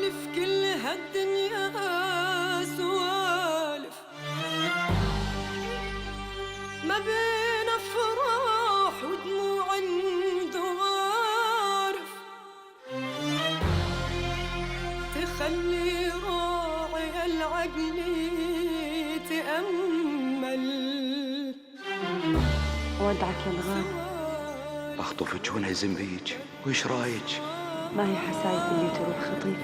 سوالف كل هالدنيا سوالف، ما بين افراح ودموع دوارف، تخلي راعي العقل يتأمل. ودعك يا الغالي. اخطفك وانهزم بيك، وش رايك؟ ما هي حسايف اللي تروح خطيف.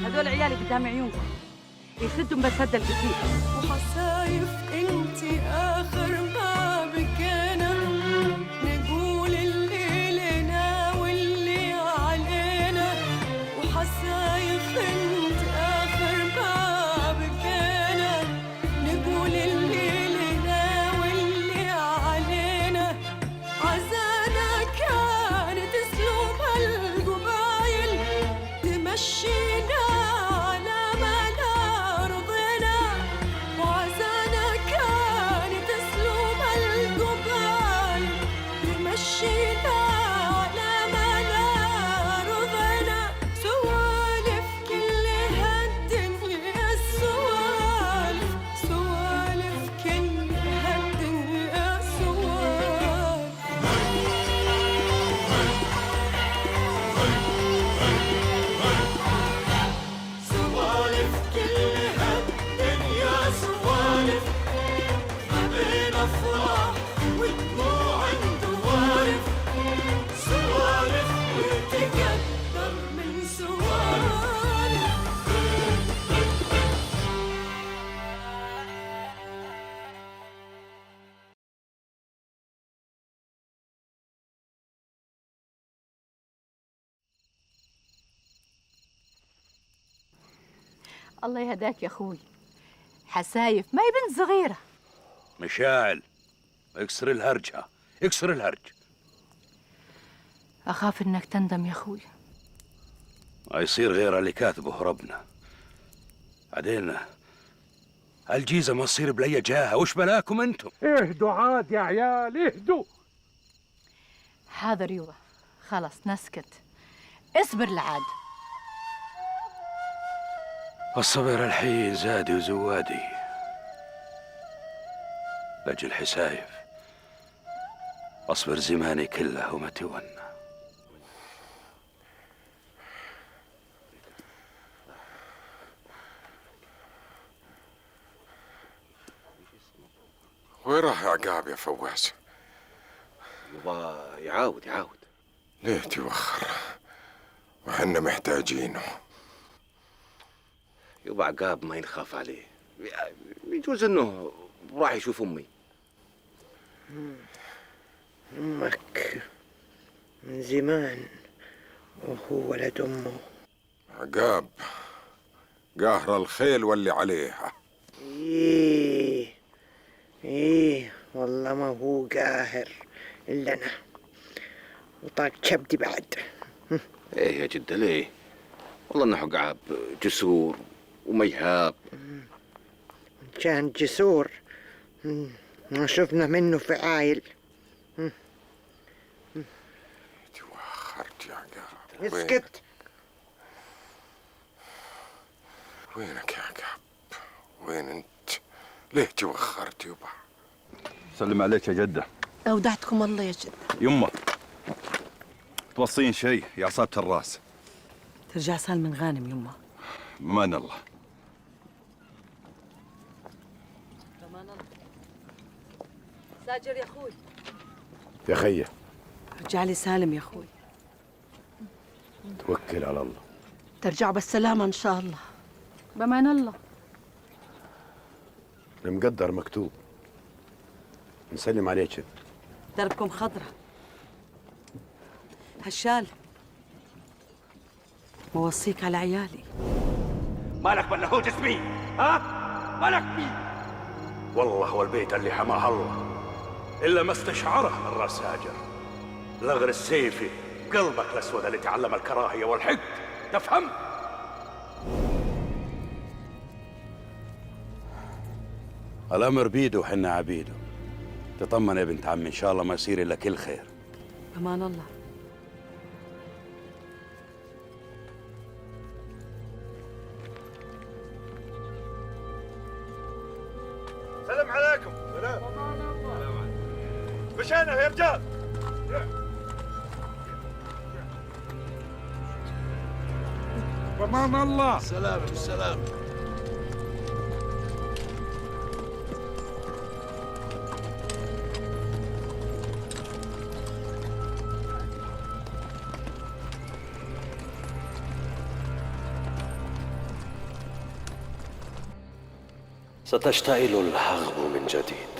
هذول عيالي قدام عيونكم يسدوا بس هد القتيل. وحسايف انتي اخر ما بكينا، نقول اللي لنا واللي علينا. وحسايف انت اخر ما بكينا، نقول اللي لنا واللي علينا. عزانا كانت اسلوب القبايل، تمشينا على ما لا رضينا. وعزانا كانت اسلوب القبايل، تمشينا على ما لا رضينا. سوالف كل هالدنيا سوالف، سوالف كل هالدنيا سوالف. سوالف كل هالدنيا سوالف، ما بين افراح ودموع دوارف. سوالف وتقدر من سوالف. الله يهداك يا اخوي، حسايف ما هي بنت صغيره. مشاعل، اكسر الهرجة، اكسر الهرج. اخاف انك تندم يا اخوي. ما يصير غير اللي كاتبه ربنا. بعدين الجيزة ما تصير بلي جاهة، وش بلاكم انتم؟ اهدوا عاد يا عيال، اهدوا. حاضر يوه، خلص نسكت، اصبر لعاد. الصبر الحين زادي وزوادي لأجل حسايف. أصبر زماني كله وما تونى. وين راح عقاب يا فواز؟ يبغى يعاود. ليه توخر؟ وحنا محتاجينه. يبغى عقاب ما ينخاف عليه، يجوز انه راح يشوف امي. أمك من زمان وهو ولد أمه. عقاب قاهر الخيل واللي عليها. إيه والله ما هو قاهر إلا أنا، وطاق كبدي بعد. ايه يا جدة ليه؟ والله انه عقاب جسور وما يهاب. كان جسور ما شفنا منه فعايل. توخرت يا عقاب. اسكت. وينك يا عقاب؟ وين انت؟ ليه توخرت يبا؟ سلم عليك يا جدة. أودعتكم الله يا جدة. يمه توصين شيء يا عصابة الراس. ترجع سالم غانم يمه. بمان الله. ساجر يا اخوي. يا خيه رجع لي سالم يا اخوي. توكل على الله. ترجعوا بالسلامة إن شاء الله. بأمان الله. المقدر مكتوب. نسلم عليك. دربكم خضرة. هالشال موصيك على عيالي. مالك بلهوج اسمي؟ ها؟ مالك بيه؟ والله والبيت اللي حماه الله إلا ما استشعره من راس هاجر. لغر السيفي قلبك الأسود اللي تعلم الكراهية والحقد، تفهم؟ الأمر بيده وحنا عبيده. تطمن يا بنت عمي، إن شاء الله ما يصير إلا كل خير. بأمان الله. سلام عليكم. سلام. مشينا يا رجال. بأمان الله. سلام السلام. ستشتعل الحرب من جديد،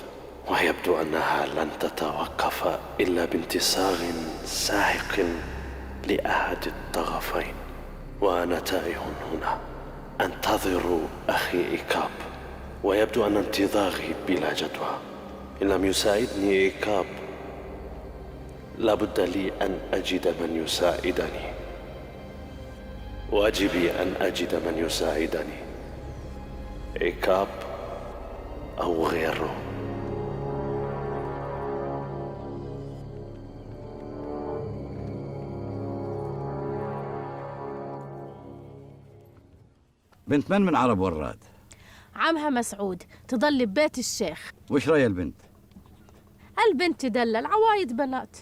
ويبدو أنها لن تتوقف إلا بانتصار ساحق لأحد الطرفين، وأنا تائه هنا أنتظر أخي إيكاب، ويبدو أن انتظاري بلا جدوى. إن لم يساعدني إيكاب لابد لي أن أجد من يساعدني، واجبي أن أجد من يساعدني، إيكاب أو غيره. بنت من عرب وراد؟ عمها مسعود، تضل ببيت الشيخ. وش رأي البنت؟ البنت تدلل، عوايد بنات.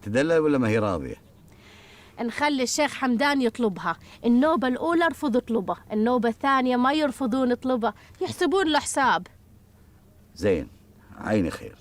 تدلل ولا ما هي راضية؟ نخلي الشيخ حمدان يطلبها، النوبة الأولى رفض يطلبها، النوبة الثانية ما يرفضون يطلبها، يحسبون له حساب. زين، عيني خير.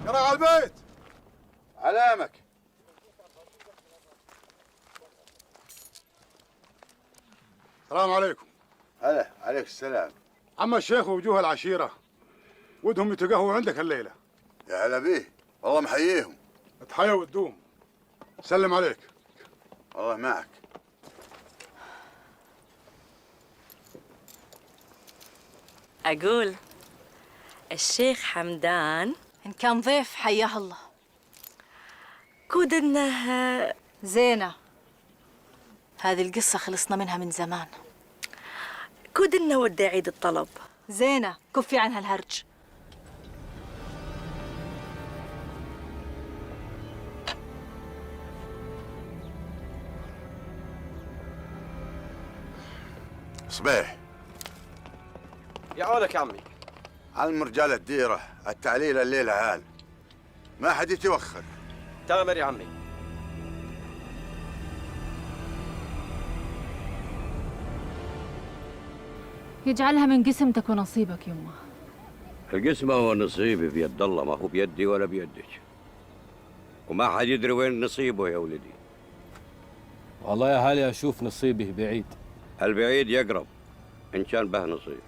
يلا على البيت. علامك. السلام عليكم. هلا عليك السلام. عم الشيخ ووجوه العشيرة ودهم يتقهووا عندك الليلة. يا هلا بيه، والله محييهم. تحيا وتدوم. سلم عليك. والله معك. أقول الشيخ حمدان إن كان ضيف حياه الله. كود إنه زينة، هذه القصة خلصنا منها من زمان. كود إنه ودي عيد الطلب. زينة، كفي عنها الهرج. صبيح. يا عولك يا عمي. علم رجال الديرة التعليل الليلة عال، ما حد يتوخر. تامر يا عمي. يجعلها من قسمتك ونصيبك يمه. القسمة ونصيبي بيد الله، ما هو بيدي ولا بيدك، وما حد يدري وين نصيبه يا ولدي. والله يا هالي أشوف نصيبي بعيد. البعيد يقرب إن كان به نصيب.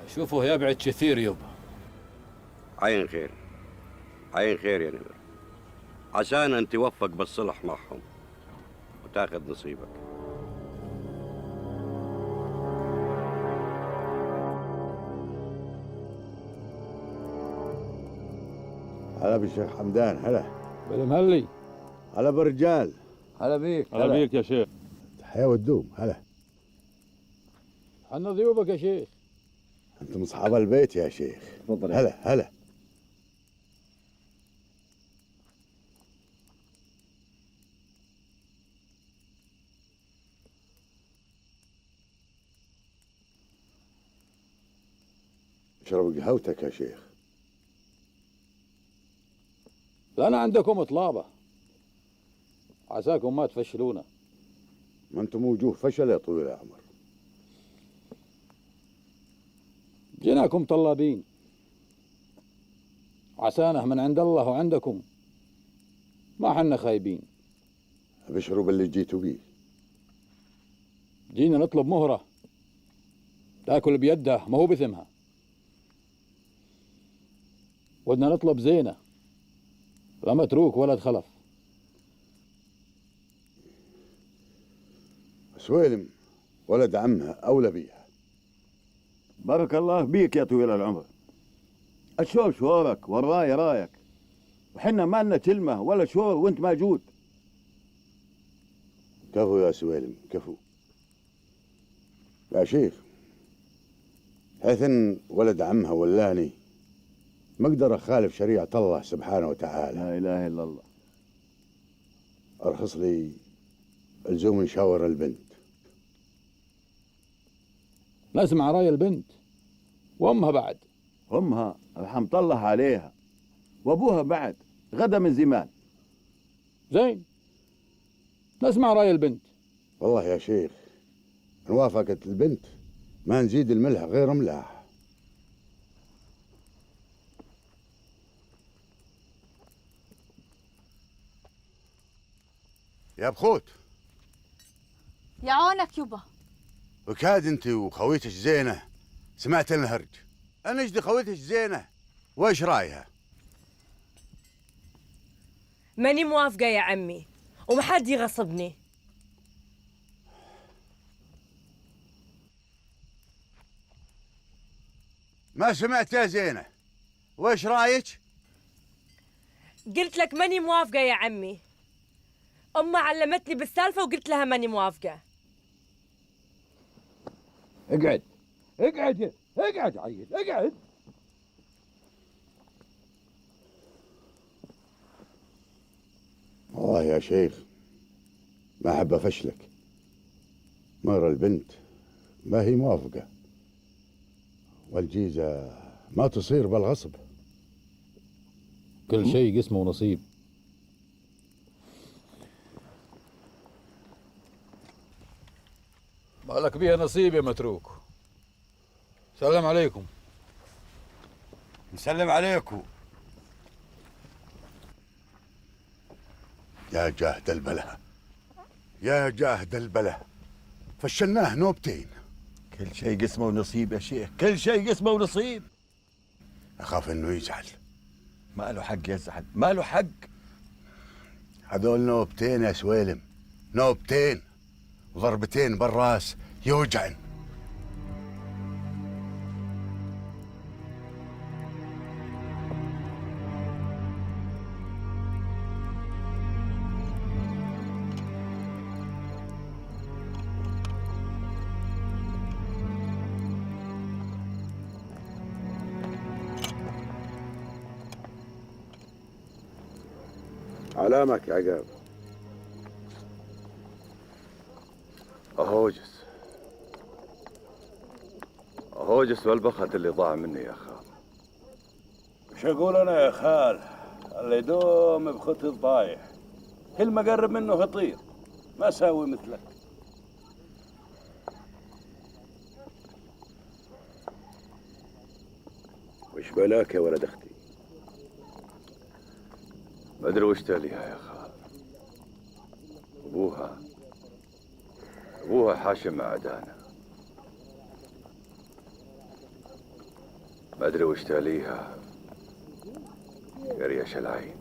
أشوفه يبعد كثير يبا. عين خير، عين خير يا نمر، عسانا أن توفق بالصلح معهم وتاخذ نصيبك. هلا بالشيخ حمدان. هلا بالمهلي. هلا بالرجال. هلا بيك. هلا بيك يا شيخ. تحيا والدوم. هلا. حنا ضيوفك يا شيخ. انتم اصحاب البيت يا شيخ. تفضل. هلا هلا. اشرب قهوتك يا شيخ. لنا عندكم طلابة، عساكم ما تفشلونا. ما انتم وجوه فشل يا طويل العمر. جيناكم طلابين، عسانه من عند الله وعندكم ما حنا خايبين. ابشروا باللي جيتوا بيه. جينا نطلب مهرة تاكل بيده ما هو بثمها، ودنا نطلب زينة لا متروك ولا خلف. سويلم ولد عمها أولى بيها. بارك الله بيك يا طويل العمر. الشور شورك والراية رايك، وحنا ما لنا كلمة ولا شور وانت موجود. كفو يا سويلم كفو. يا شيخ، حيث ان ولد عمها ولاني ما اقدر اخالف شريعة الله سبحانه وتعالى. لا اله الا الله. ارخص لي الزوم نشاور البنت. نسمع راي البنت وامها بعد. امها رحمة الله عليها، وابوها بعد غدا من زمان. زين، نسمع راي البنت. والله يا شيخ ان وافقت البنت ما نزيد الملح غير ملاح. يا بخوت. يا عونك يبا. وكاد انت وخويتك زينة سمعت الهرج. انا اجدي خويتك زينة وايش رايها؟ ماني موافقة يا عمي ومحد يغصبني. ما سمعت يا زينة، وايش رايك؟ قلت لك ماني موافقة يا عمي. أمها علمتني بالسالفة وقلت لها ماني موافقة. اقعد اقعد اقعد عيل اقعد. والله يا شيخ ما أحب أفشلك. مهر البنت ما هي موافقة، والجيزة ما تصير بالغصب. كل شيء قسمه ونصيب. مالك بيها نصيب يا متروك. سلام عليكم. نسلم عليكم. يا جاهد البلا يا جاهد البلا، فشلناه نوبتين. كل شيء قسمه ونصيب يا شيخ، كل شيء قسمه ونصيب. أخاف إنه يزعل. ما له حق يزعل، ما له حق. هذول نوبتين يا سويلم، نوبتين، ضربتين بالراس يوجعن. علامك يا عقاب. أهوجس والبخت اللي ضاع مني يا خال. وش أقول أنا يا خال؟ اللي دوم بخط الضايع، كل ما قرب منه يطير، ما ساوي مثلك. وش بلاك يا ولد أختي؟ ما أدري وش تاليها يا خال. أبوها حاشم مع عدانا. ما أدري وش تاليها يا ريش العين.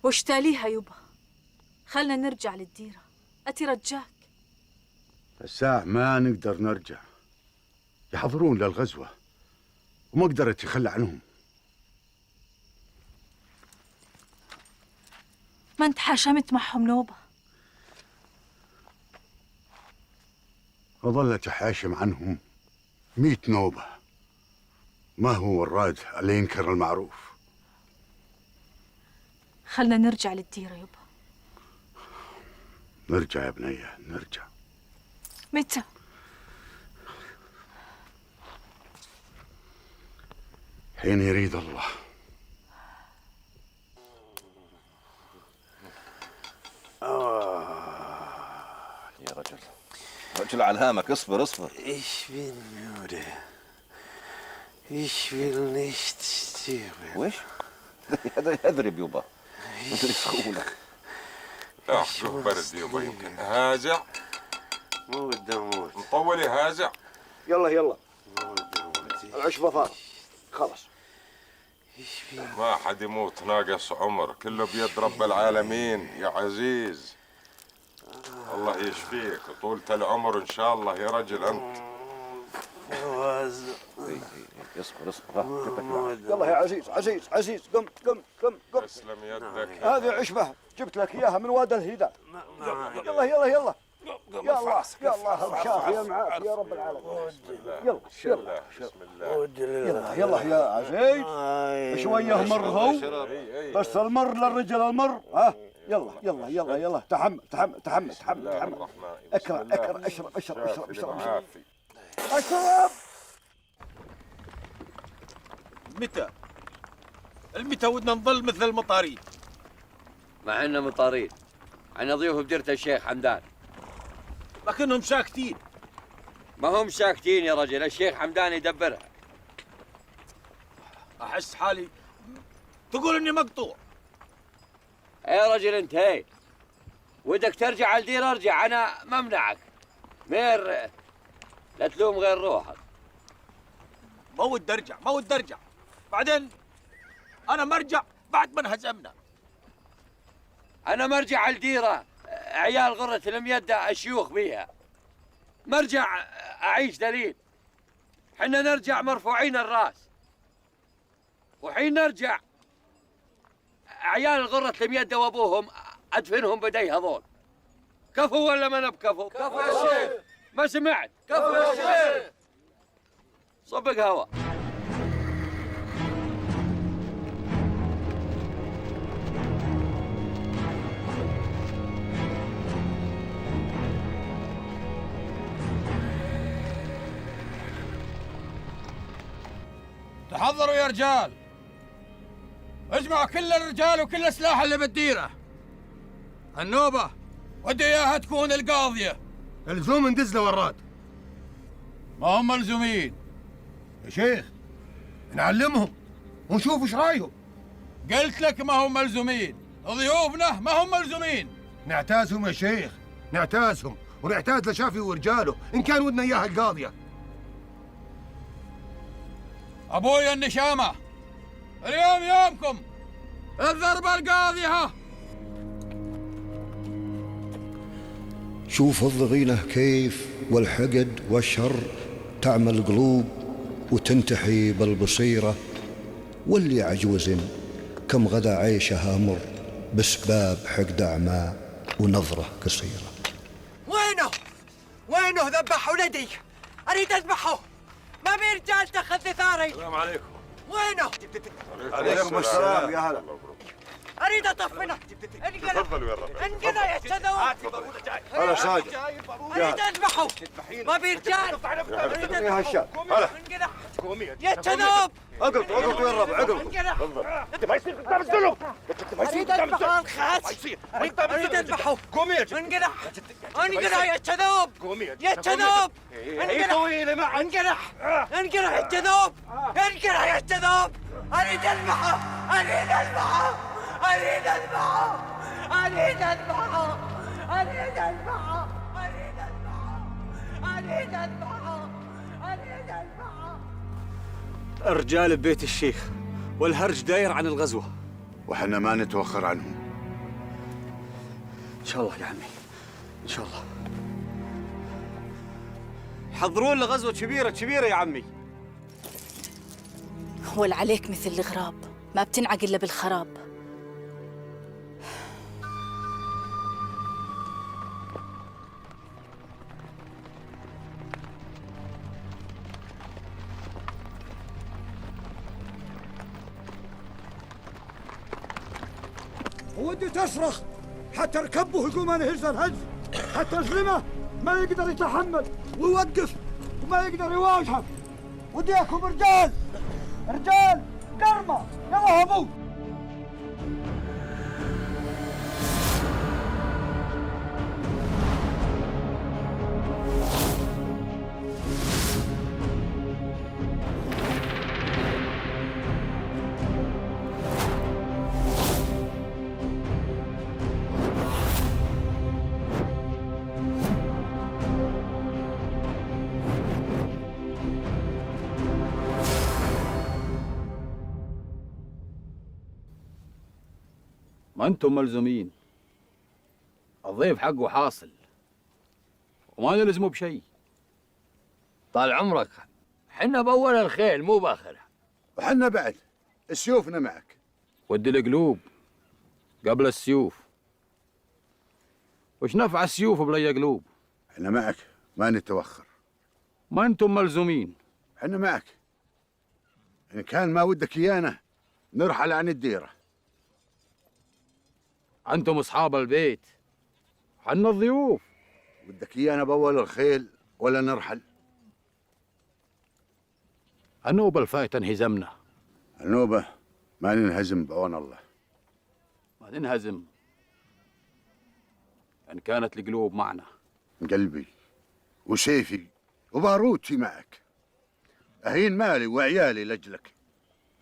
وش تاليها يبا؟ خلنا نرجع للديرة، أتي رجاك. الساعة ما نقدر نرجع، يحضرون للغزوة وما قدرت يخلى عنهم. ما انت حاشمت معهم نوبة. وظلت حاشم عنهم 100 نوبة. ما هو وراد اللي ينكر المعروف. خلنا نرجع للديرة يبا. نرجع يا بنية، نرجع. متى؟ حين يريد الله. يا رجل رجل على هامك، اصبر اصبر. Ich bin müde. Ich will nicht sterben. ويش؟ هذا اضرب يبا، اضرب سهولة. شوف برد يبا، يمكن هازع. مو بدي اموت. مطولي هازع. يلا يلا مو بدي اموت. العشبة فاض خلص. ما حد يموت ناقص عمر، كله بيد رب العالمين يا عزيز. الله يشفيك وطولة العمر ان شاء الله يا رجل انت. اصبر اصبر. يلا يا عزيز عزيز عزيز، قم قم قم قم. تسلم يدك. هذه عشبة جبت لك اياها من وادي الهدى. يلا يلا يلا. يا الله يا الله الشافية معاك يا رب العالمين. يلا يلا بسم الله. يلا يلا يا عزيز. شوية مر هو، بس المر للرجل المر. ها يلا يلا يلا يلا. تحمل تحمل تحمل تحمل تحمل. اكرم اكرم اشرب اشرب اشرب اشرب اشرب. متى ودنا نظل مثل المطاريد؟ مع انه مطاريد، انا ضيوف بديرة الشيخ حمدان. لكنهم ساكتين. ما هم ساكتين يا رجل، الشيخ حمدان يدبرها. احس حالي تقول اني مقطوع. يا رجل انت هي ودك ترجع على الدير ارجع، انا ما امنعك. مير لا تلوم غير روحك. ما ودي ارجع ما ودي ارجع. بعدين انا مرجع بعد ما انهزمنا. انا مرجع على الديره، عيال غرة الميدة الشيوخ بيها. مرجع اعيش دليل. حنا نرجع مرفوعين الراس، وحين نرجع عيال الغرة الميدة وابوهم ادفنهم بدي هذول. كفو ولا ما بكفو؟ كفو يا شيخ. ما سمعت؟ كفو يا شيخ. صبق هوا. تحضروا يا رجال، اجمعوا كل الرجال وكل السلاح اللي بالديره. النوبه ودي اياها تكون القاضيه. الزوم ندز له وراد. ما هم ملزومين يا شيخ، نعلمهم ونشوف ايش رايهم. قلت لك ما هم ملزومين. ضيوفنا ما هم ملزومين. نعتازهم يا شيخ، نعتازهم ونعتاز لشافي ورجاله ان كان ودنا اياها القاضيه. ابويا النشامه، اليوم يومكم. الضربه القاضيه. شوف الضغينة كيف والحقد والشر تعمى القلوب وتنتحي بالبصيرة، واللي عجوز كم غدا عيشها مر بسباب حقد أعمى ونظرة قصيرة. وينه ذبح ولدي، أريد أذبحه. ما بي رجال تاخذ ثاري. السلام عليكم. وينه؟ عليكم السلام يا هلا. أريد أطفنه. تفضلوا يا رب. انقلع يا شذوذ. هلا ساجد. أريد أذبحه. ما بي رجال. أريد يا هشام. هلا. انقلع يا شذوذ. اقلط اقلط يا رب اقلط. انقلع. انت ما يصير قدام الظلم. أريد أذبحه الخاس. أريد أذبحه. انقلع. انقلع يا شذوذ. يا شذوذ. انقلع. انقلع. انقلع يا شذوذ. انقلع يا شذوذ. أريد أذبحه. أريد أذبحه. أريد أذبحه. أريد أذبحه. أريد أذبحه. أريد أذبحه. أريد أذبحه. أريد أذبحه. رجال ببيت الشيخ والهرج داير عن الغزوه، وحنا ما نتوخر عنهم. ان شاء الله يا عمي ان شاء الله. حضرون لغزوه كبيره يا عمي. ولا عليك مثل الغراب، ما بتنعق الا بالخراب. ودي تصرخ حتى ركبه يقوم أنا هز الهز، حتى سلمه ما يقدر يتحمل ويوقف وما يقدر يواجهك. وديكم رجال رجال قرمة، يلا هبوا. ما انتم ملزومين، الضيف حقه حاصل وما نلزمه بشيء. طال عمرك، حنا بأول الخيل مو باخرها. وحنا بعد سيوفنا معك. ودي القلوب قبل السيوف. وش نفع السيوف بلا قلوب؟ احنا معك ما نتوخر. ما انتم ملزومين. احنا معك. ان كان ما ودك ايانا نرحل عن الديره. انتم اصحاب البيت، حنا الضيوف. ودك ايانا باول الخيل ولا نرحل؟ النوبه الفايته انهزمنا. النوبه ما ننهزم بعون الله. ما ننهزم ان كانت القلوب معنا. قلبي وسيفي وباروتي معك. اهين مالي وعيالي لاجلك.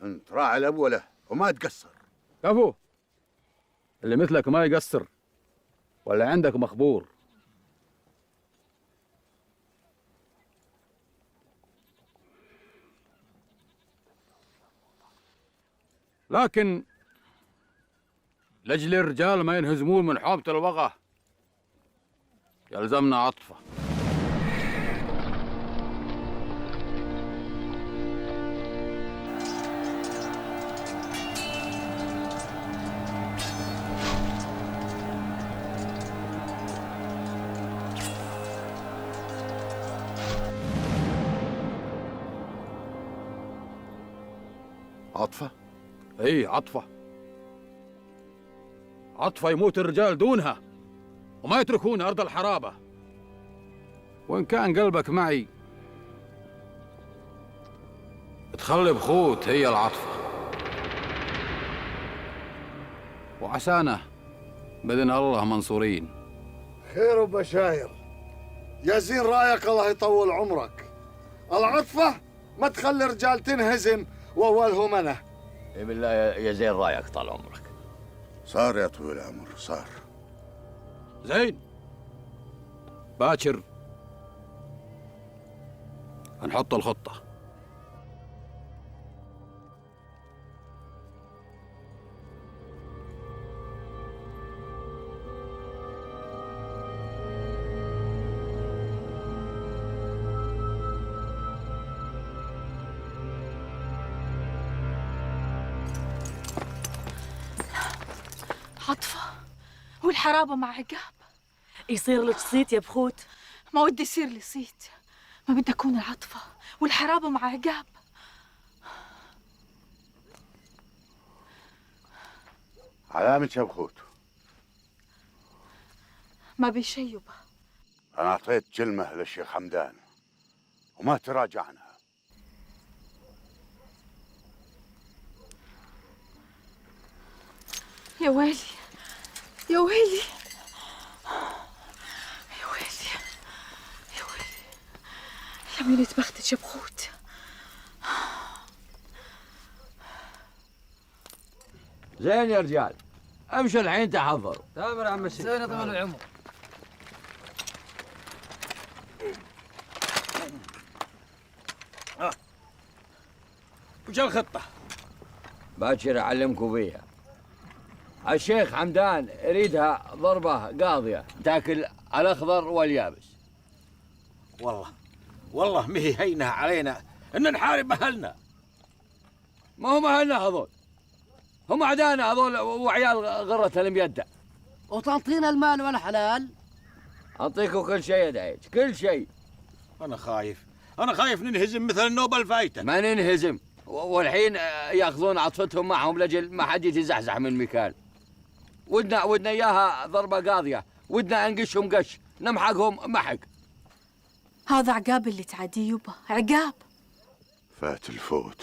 انت راعي الابوله وما تقصر. كفو، اللي مثلك ما يقصر ولا عندك مخبور. لكن لأجل الرجال ما ينهزمون من حومة الوغى يلزمنا عطفة. عطفة؟ اي عطفة. عطفة يموت الرجال دونها وما يتركون أرض الحرابة. وإن كان قلبك معي تخلي بخوت هي العطفة. وعسانا بإذن الله منصورين. خير وبشاير. يزين رايك الله يطول عمرك. العطفة ما تخلي رجال تنهزم وأولهم أنا. اي بالله يا زين رايك طال عمرك. صار يا طويل العمر صار. زين، باكر نحط الخطة. عطفة والحرابة مع عقاب. يصير لك صيت يا بخوت؟ ما ودي يصير لي صيت، ما بدي أكون العطفة والحرابة مع عقاب. علامة يا بخوت. ما بيشيبه. أنا أعطيت كلمة للشيخ حمدان وما تراجع عنها. يا ويلي يا ويلي يا ويلي يا ويلي يا ميلة بختك يا بخوت. زين يا رجال، امشوا الحين تحضروا. تامر يا عم الشيخ. زين طول العمر. وش الخطة؟ باكر أعلمكم فيها. الشيخ حمدان يريدها ضربة قاضية تاكل الأخضر واليابس. والله ما هي هينة علينا إن نحارب أهلنا. ما هم أهلنا هذول، هم أعدانا هذول وعيال غرة الميدة. وتعطينا المال والحلال؟ أعطيكم كل شيء يا دعيج، كل شيء. أنا خايف ننهزم مثل النوبة الفايتة. ما ننهزم، والحين ياخذون عطفتهم معهم لجل ما حد يتزحزح من مكان. ودنا إياها ضربة قاضية، ودنا أنقشهم قش، نمحقهم محق. هذا عقاب اللي تعديه يبا، عقاب. فات الفوت.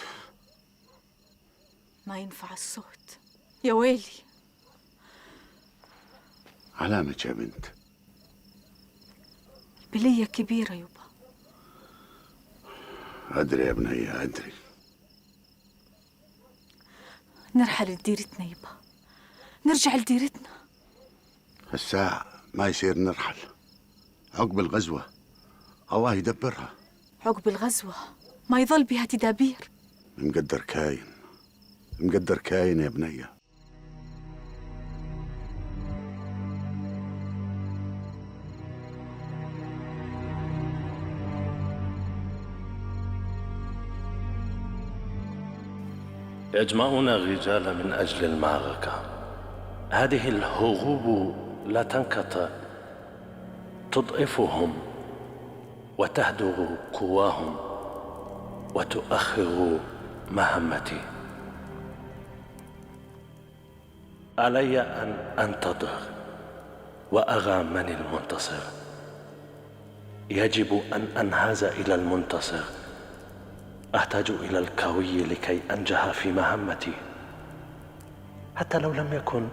ما ينفع الصوت، يا ويلي. علامك يا بنت. بلية كبيرة يبا. أدري يا بنية أدري. نرحل لديرتنا يبا، نرجع لديرتنا. الساعة ما يصير نرحل، عقب الغزوة الله يدبرها. عقب الغزوة ما يظل بها تدابير. مقدر كاين، مقدر كاين يا بنية. يجمعون الرجال من أجل المعركة. هذه الهروب لا تنقطع، تضعفهم وتهدر قواهم وتؤخر مهمتي. علي أن أنتظر وأرى من المنتصر. يجب أن أنهز إلى المنتصر. أحتاج إلى القوي لكي أنجح في مهمتي، حتى لو لم يكن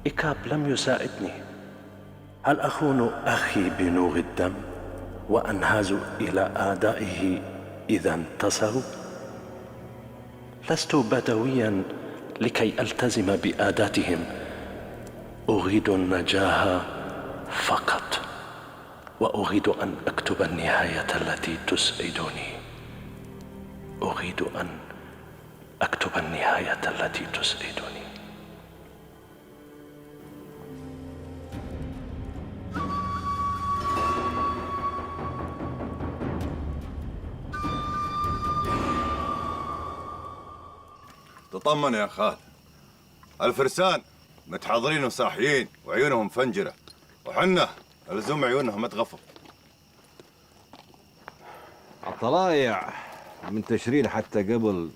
إيكاب لم يساعدني. هل أخون أخي بنور الدم وأنهز إلى أعدائه إذا انتصروا؟ لست بدويا لكي ألتزم بآداتهم، أريد النجاح فقط، وأريد أن أكتب النهاية التي تسعدني. أريد أن أكتب النهاية التي تسعدني. تطمن يا خال، الفرسان متحضرين وصاحيين وعيونهم فنجرة، وحنا الزم عيونهم متغفر. الطلايع من تشرين حتى قبل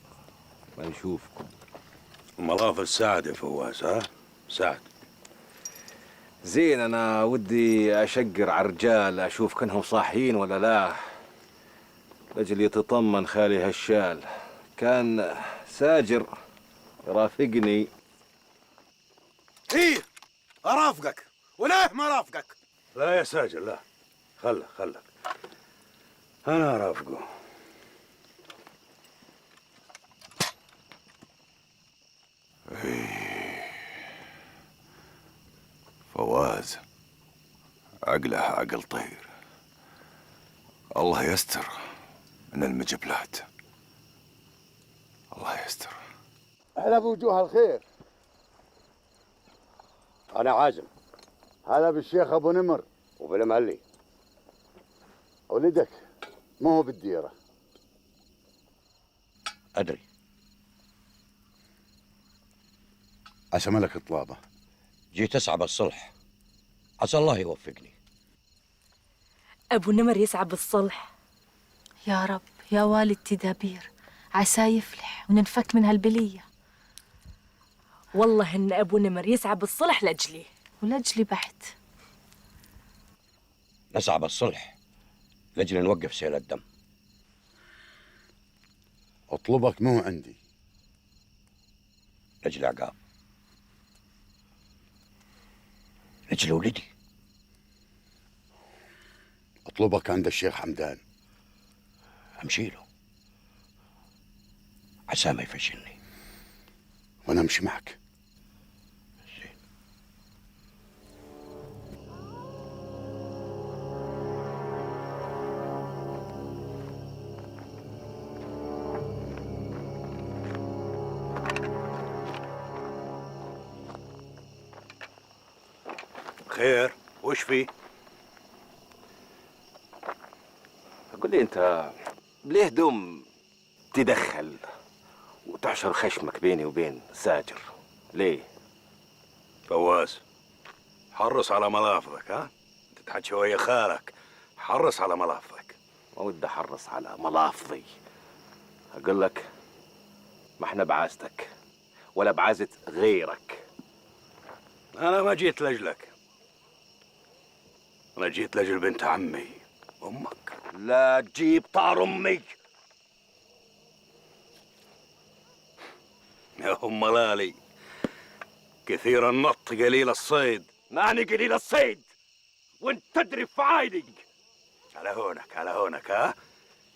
ما نشوفكم. ملاف السعد يا فواز، ها؟ سعد. زين، أنا ودي أشقر على الرجال أشوف كانهم صاحيين ولا لا، لأجل يتطمن خالي هالشال. كان ساجر يرافقني. إيه أرافقك ولا ما رافقك؟ لا يا ساجر لا، خلك أنا أرافقه. فواز عقله عقل طير، الله يستر من المجبلات، الله يستر. هلا بوجوه الخير. أنا عازم. هلا بالشيخ أبو نمر وبالمعلي. ولدك ما هو بالديرة. أدري. عسى ملك طلابة. جيت أسعى بالصلح، عسى الله يوفقني. أبو نمر يسعى بالصلح. يا رب يا والد تدابير، عسى يفلح وننفك من هالبلية. والله إن أبو نمر يسعى بالصلح لأجلي ولأجلي بعد. نسعى بالصلح لأجل نوقف سيل الدم. أطلبك مو عندي، لأجل عقاب، لأجل ولدي. أطلبك عند الشيخ حمدان. أمشي له عسى ما يفشلني. وأنا أمشي معك. خير، وش فيه؟ قل لي أنت ليه دوم تدخل وتعشر خشمك بيني وبين ساجر؟ ليه؟ فواز، حرص على ملافظك، ها؟ تتحكي ويا خالك، حرص على ملافظك. ما ودي أحرص على ملافظي. أقول لك ما احنا بعاستك ولا بعزة غيرك. أنا ما جيت لأجلك، أنا جيت لأجل بنت عمي أمك. لا تجيب طار أمي. يا أم لالي، كثير النط قليل الصيد. ماني قليل الصيد وانت تدري في عيني. على هونك على هونك، ها؟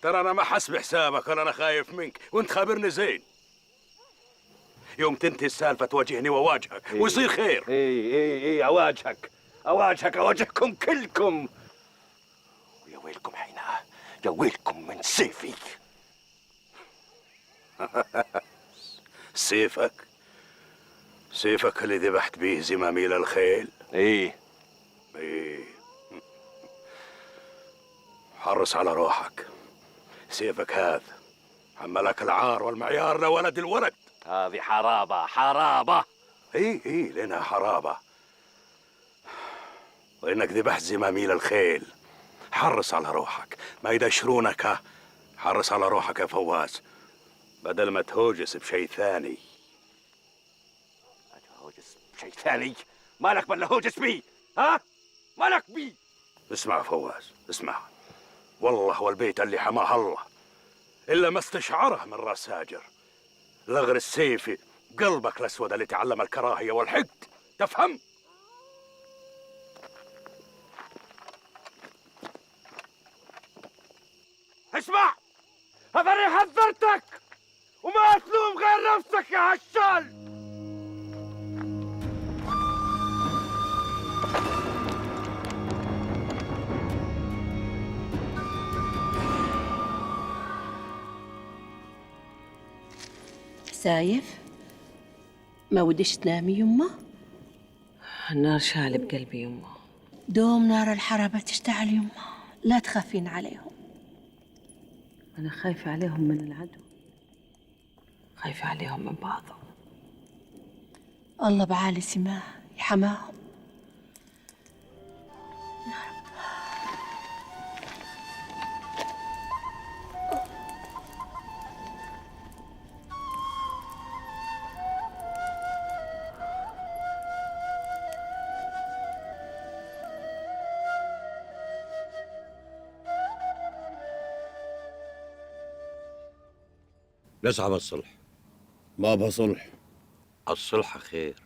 ترى أنا ما حسب حسابك ولا أنا خايف منك، وأنت خابرني زين. يوم تنتهي السالفة تواجهني وأواجهك ويصير خير. اي أواجهكم كلكم. ويا ويلكم حينها، يا ويلكم من سيفي. سيفك اللي ذبحت به زماميل الخيل. ايه حرص على روحك. سيفك هذا حملك العار والمعيار لولد الولد. هذه حرابة. ايه لنا حرابة. وإنك ذبحت زماميل الخيل. حرص على روحك، ما يدشرونك. حرص على روحك يا فواز، بدل ما تهوجس بشيء ثاني. هوجس بشيء ثاني؟ مالك بلا هوجس بي؟ ها؟ مالك بي؟ اسمع فواز، اسمع. والله والبيت اللي حماه الله إلا ما استشعره من راس ساجر. لغر السيف قلبك الأسود اللي تعلم الكراهية والحقد، تفهم؟ اسمع، هذا حذرتك وما تلوم غير نفسك يا هشال. سايف، ما ودش تنامي يمه؟ النار شال بقلبي يمه. دوم نار الحرابة تشتعل يمه، لا تخافين عليهم. أنا خايفة عليهم من العدو، خايفة عليهم من بعضهم. الله بعالي سماه يحماهم. نسعى بالصلح. ما بصلح. الصلح خير،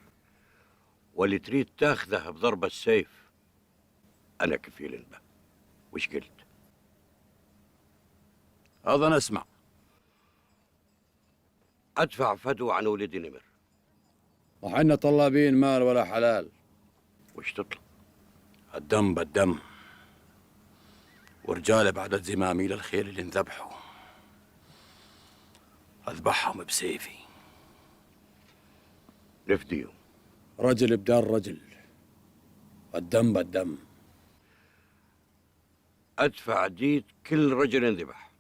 واللي تريد تاخذه بضرب السيف أنا كفيل به. وش قلت؟ هذا نسمع. أدفع فدوى عن ولد نمر. وحنا طلابين مال ولا حلال. وش تطلب؟ الدم بالدم، ورجال بعدد زماميل الخيل اللي انذبحوا أذبحهم بسيفي. نفديهم. رجل بدار رجل، الدم بالدم. أدفع ديت كل رجل انذبح.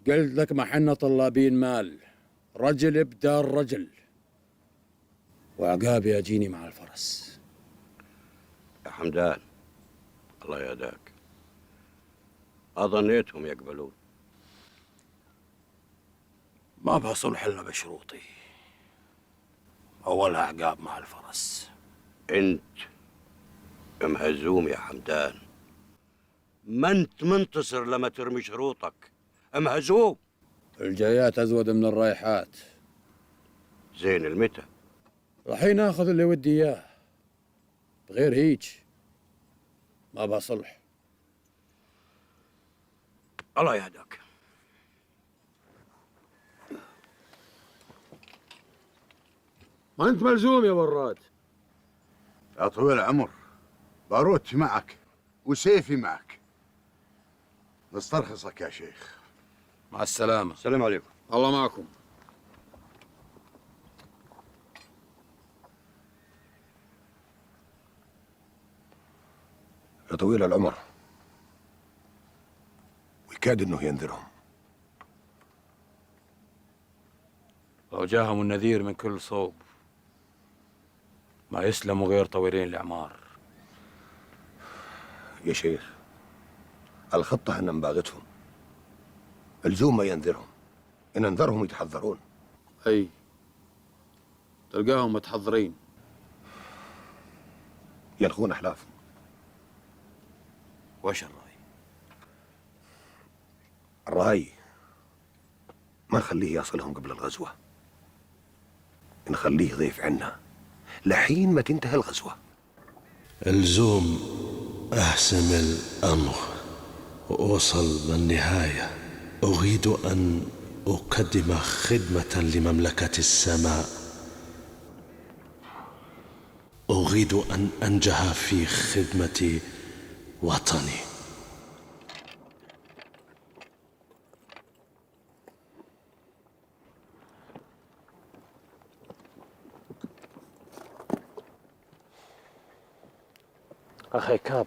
قلت لك ما حنا طلابين مال، رجل بدار رجل، وعقابي أجيني مع الفرس. يا حمدان الله يهداك، أظنيتهم يقبلون. ما بها صلح إلا بشروطي، أولها عقاب مع الفرس. أنت مهزوم يا حمدان، ما أنت منتصر لما ترمي شروطك، مهزوم. الجايات أزود من الرايحات. زين المتى؟ الحين آخذ اللي ودي إياه، بغير هيج ما بها صلح. الله يهداك. ما أنت ملزوم يا وراد. يا طويل العمر، باروتي معك وسيفي معك. نسترخصك يا شيخ. مع السلامة. السلام عليكم. الله معكم. يا طويل العمر، ويكاد انه ينذرهم. لو جاهم النذير من كل صوب ما يسلموا غير طويلين الأعمار. يا شيخ، الخطة ان مباغتهم، الزوم ما ينذرهم، ان انذرهم يتحذرون. أي تلقاهم متحضرين. يلغون أحلافهم. وش الرأي؟ الرأي ما نخليه يصلهم قبل الغزوة، نخليه ضيف عنا لحين ما تنتهي الغزوة. الزوم أحسم الأمر ووصل للنهاية. أريد أن أقدم خدمة لمملكة السماء. أريد أن أنجح في خدمة وطني. أخي كاب،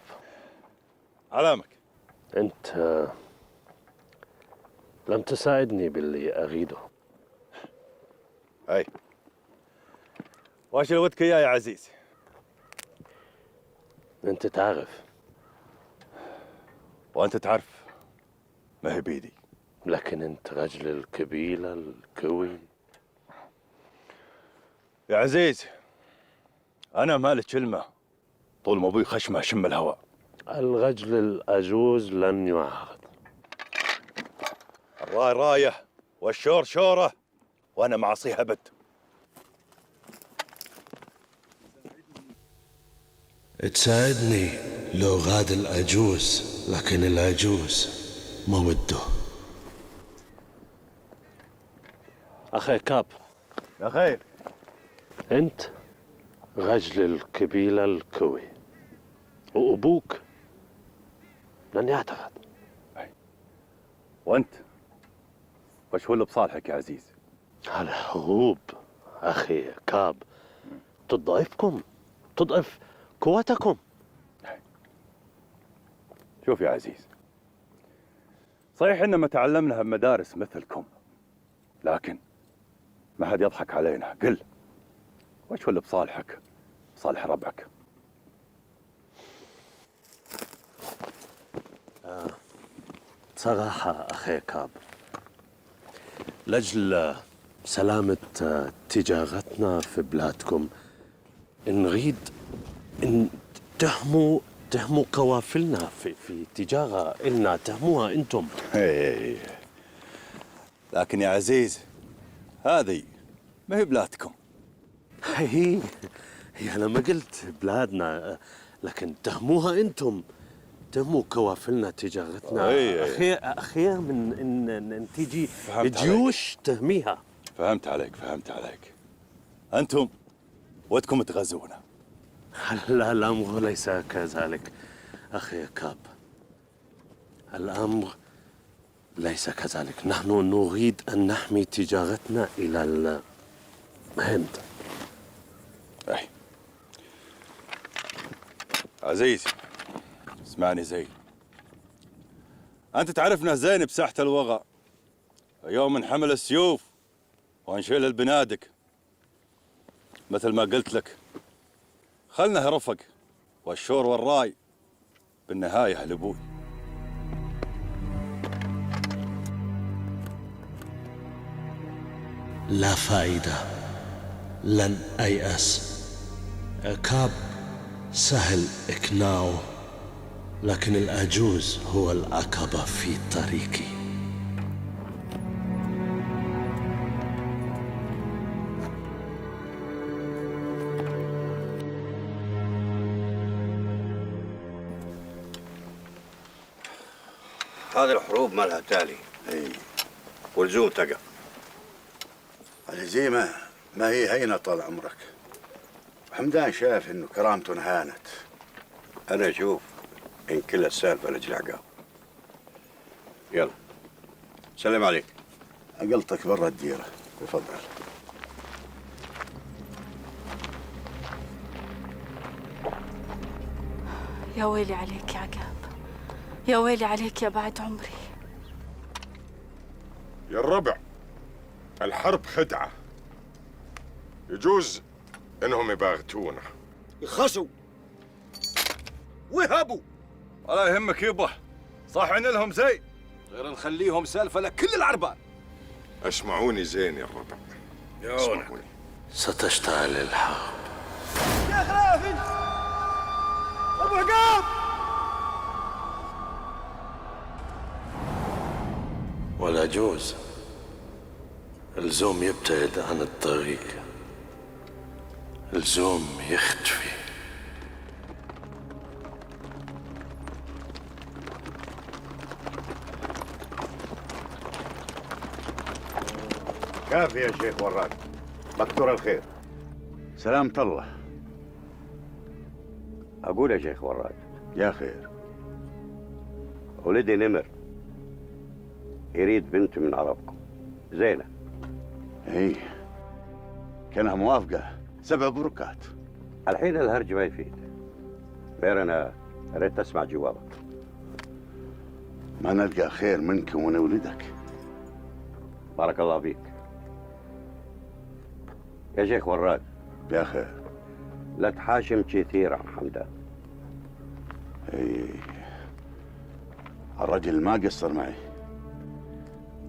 علامك. أنت لم تساعدني باللي أريده. أي واش اللي ودك إياه يا عزيز؟ أنت تعرف. وأنت تعرف ما هي بيدي. لكن أنت رجل القبيلة القوي. يا عزيز أنا مالك كلمة طول ما أبوي خشمه شم الهواء. الرجل الأجوز لن يعارض. الراي رايه والشور شوره، وأنا معصيها بد. تساعدني لو غاد العجوز، لكن العجوز ما وده. أخي كاب. يا خير. أنت رجل القبيلة القوي، وأبوك لن يعتقد. وأنت وش هو اللي بصالحك يا عزيز؟ الحروب أخي كاب تضعفكم، تضعف قوتكم. شوف يا عزيز، صحيح إن ما تعلمناها بمدارس مثلكم، لكن ما حد يضحك علينا. قل وش هو اللي بصالحك بصالح ربعك؟ صراحة أخي كاب، لأجل سلامة تجارتنا في بلادكم نريد أن تهموا قوافلنا في تجارة إلنا، تهموها أنتم. لكن يا عزيز هذه ما هي بلادكم. هي أنا ما قلت بلادنا، لكن تهموها أنتم، تهموا قوافلنا تجارتنا. أخير من إن تيجي جيوش تهميها. فهمت عليك. أنتم ودكم تغزونا. لا، الأمر ليس كذلك أخي كاب، الأمر ليس كذلك. نحن نريد أن نحمي تجارتنا إلى الهند. أي عزيز اسمعني زين، أنت تعرفنا زين بساحة الوغى، يوم نحمل السيوف ونشيل البنادق. مثل ما قلت لك خلنا رفق، والشور والراي بالنهاية لأبوي. لا فائدة، لن أيأس. كاب سهل إقناعه، لكن العجوز هو العقبة في طريقي. هذه الحروب ما لها تالي. والزوم تقف. الهزيمة ما هي هينة طال عمرك. حمدان شاف انه كرامته انهانت. أنا أشوف إن كل السالفة لأجل عقاب. يلا سلم عليك. عقلتك برا الديرة، تفضل. يا ويلي عليك يا عقاب، يا ويلي عليك يا بعد عمري. يا الربع، الحرب خدعة، يجوز انهم يباغتونا. يخسوا ويهبوا. ولا يهمك يبا، صاحين لهم زي غير نخليهم سالفة لكل العربان. اسمعوني زين يا الربع، اسمعوني. ستشتعل الحرب. شيخ رافد، ابو عقاب، ولا يجوز الزوم يبتعد عن الطريق، الزوم يختفي. كافي يا شيخ وراد، مكتور الخير. سلامة الله. أقول يا شيخ وراد، يا خير. ولدي نمر يريد بنت من عربكم، زينة. ايه كانها موافقة 7 بركات. الحين الهرج ما يفيد، غير أنا ريت أسمع جوابك. ما نلقى خير منك ومن ولدك. بارك الله فيك يا شيخ وراد. يا خير. لا تحاشم كثير عن حمدان. ايه الرجل ما قصر معي،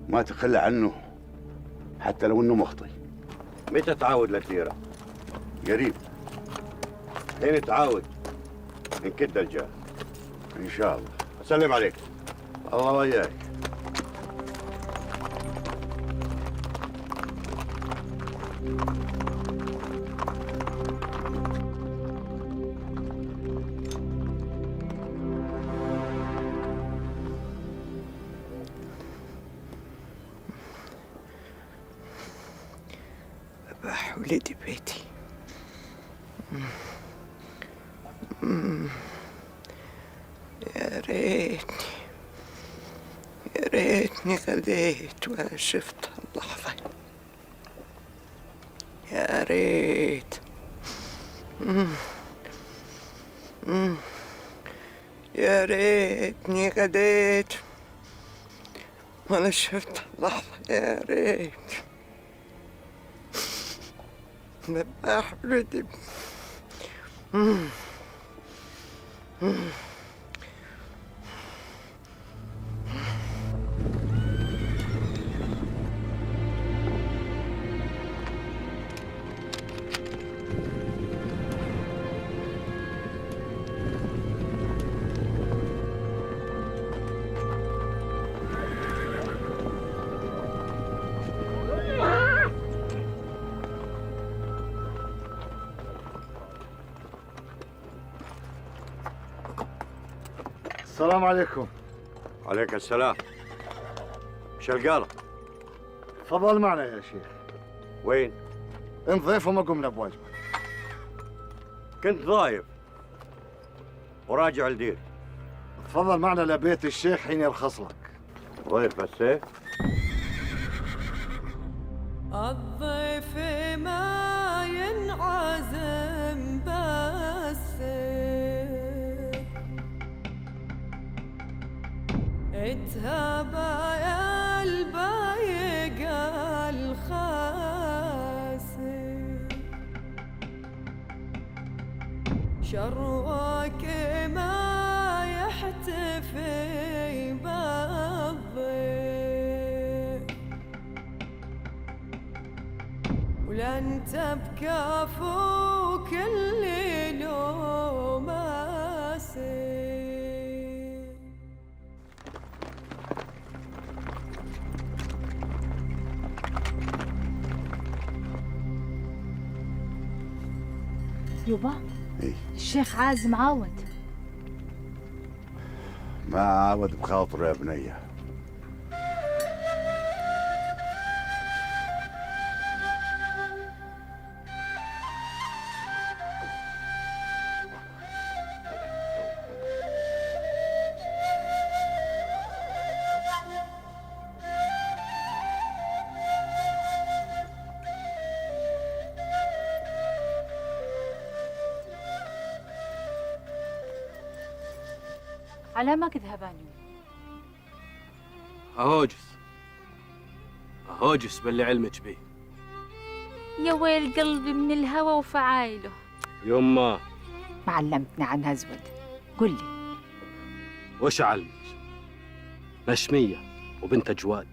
ما تخلى عنه حتى لو انه مخطي. متى تعاود للديرة؟ قريب. حين تعاود نكد الجاه ان شاء الله. أسلم عليك. الله وياك. ذبح ولدي بيتي. يا ريتني غديت وأنا شفت اللحظة. يا ريت. يا ريتني غديت وأنا شفت اللحظة. يا ريت. ذبح ولدي. السلام عليكم. عليك السلام. شو القالة؟ تفضل معنا يا شيخ. وين؟ نضيف وما قمنا بواجبك. كنت ضايف وراجع الدير. تفضل معنا لبيت الشيخ حين يرخص لك. ضيف السيف. الضيف ما ينعزم بالسيف، اتهابى يا البايق الخاسر، شروك ما يحتفي بالضيف، ولن تبكى فوق الليل وما سير. يوبا إيه؟ الشيخ عازم عاود. ما عاود بخاطره يا بنيه. على ما تذهبان؟ أهوجس باللي علمك بيه. يا ويل قلبي من الهوى وفعايله. يما ما علمتني عنها زود، قل لي. وش علمك؟ نشمية وبنت جواد.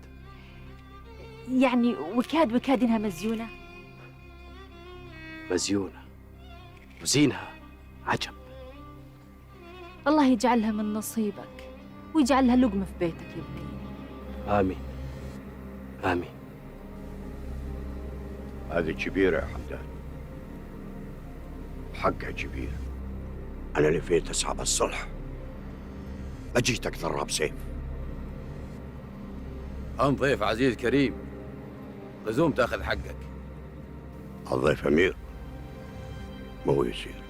يعني وكاد إنها مزيونة؟ مزيونة وزينها عجب. الله يجعلها من نصيبك ويجعلها لقمة في بيتك يا ابني. آمين آمين. هذه كبيرة يا حمدان، حقها كبير. أنا لفيت أصحاب الصلح، ما جيتك ضراب سيف. أنت ضيف عزيز كريم، لزوم تاخذ حقك. الضيف أمير، ما هو يسير.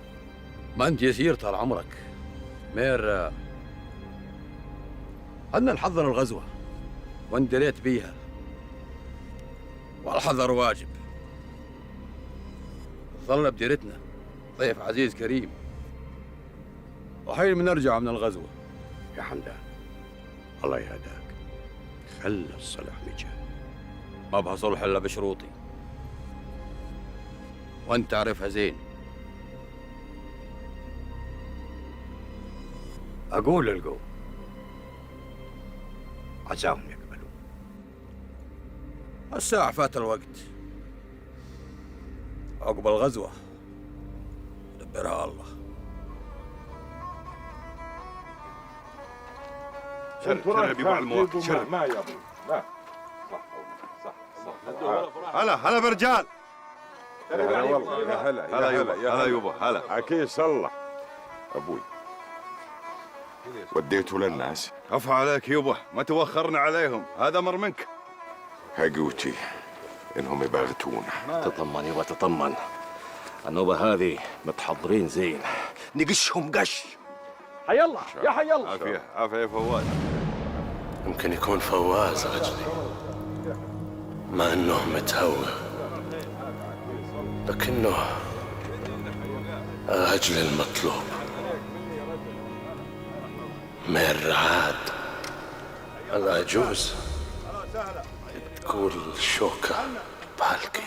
ما أنت يسير طال عمرك. مير عندنا نحضر الغزوة وانت دريت بيها، والحذر واجب. ظلنا بديرتنا ضيف عزيز كريم، وحين بنرجع من الغزوة. يا حمدان الله يهداك، خلى الصلح مجال. ما بها صلح إلا بشروطي، وانت تعرفها زين. أقول للقوم عساهم يقبلوا. الساعة فات الوقت، عقب الغزوة دبرها الله. شرب يبو على المواقف، شرب. ما يا ابو ما صح. هلا برجال. هلا والله، يا هلا هلا يبا هلا. عكيس صلح ابوي، وديته للناس. عفا عليك يبا، ما توخرنا عليهم، هذا امر منك. حقوتي انهم يباغتونا. تطمن يبا تطمن، النوبة هذه متحضرين زين، نقشهم قش. حي الله يا حي الله. عافية يا فواز. يمكن يكون فواز رجلي، ما انه متهور، لكنه رجل المطلوب. مير عاد العجوز تقول شوكة بالكي.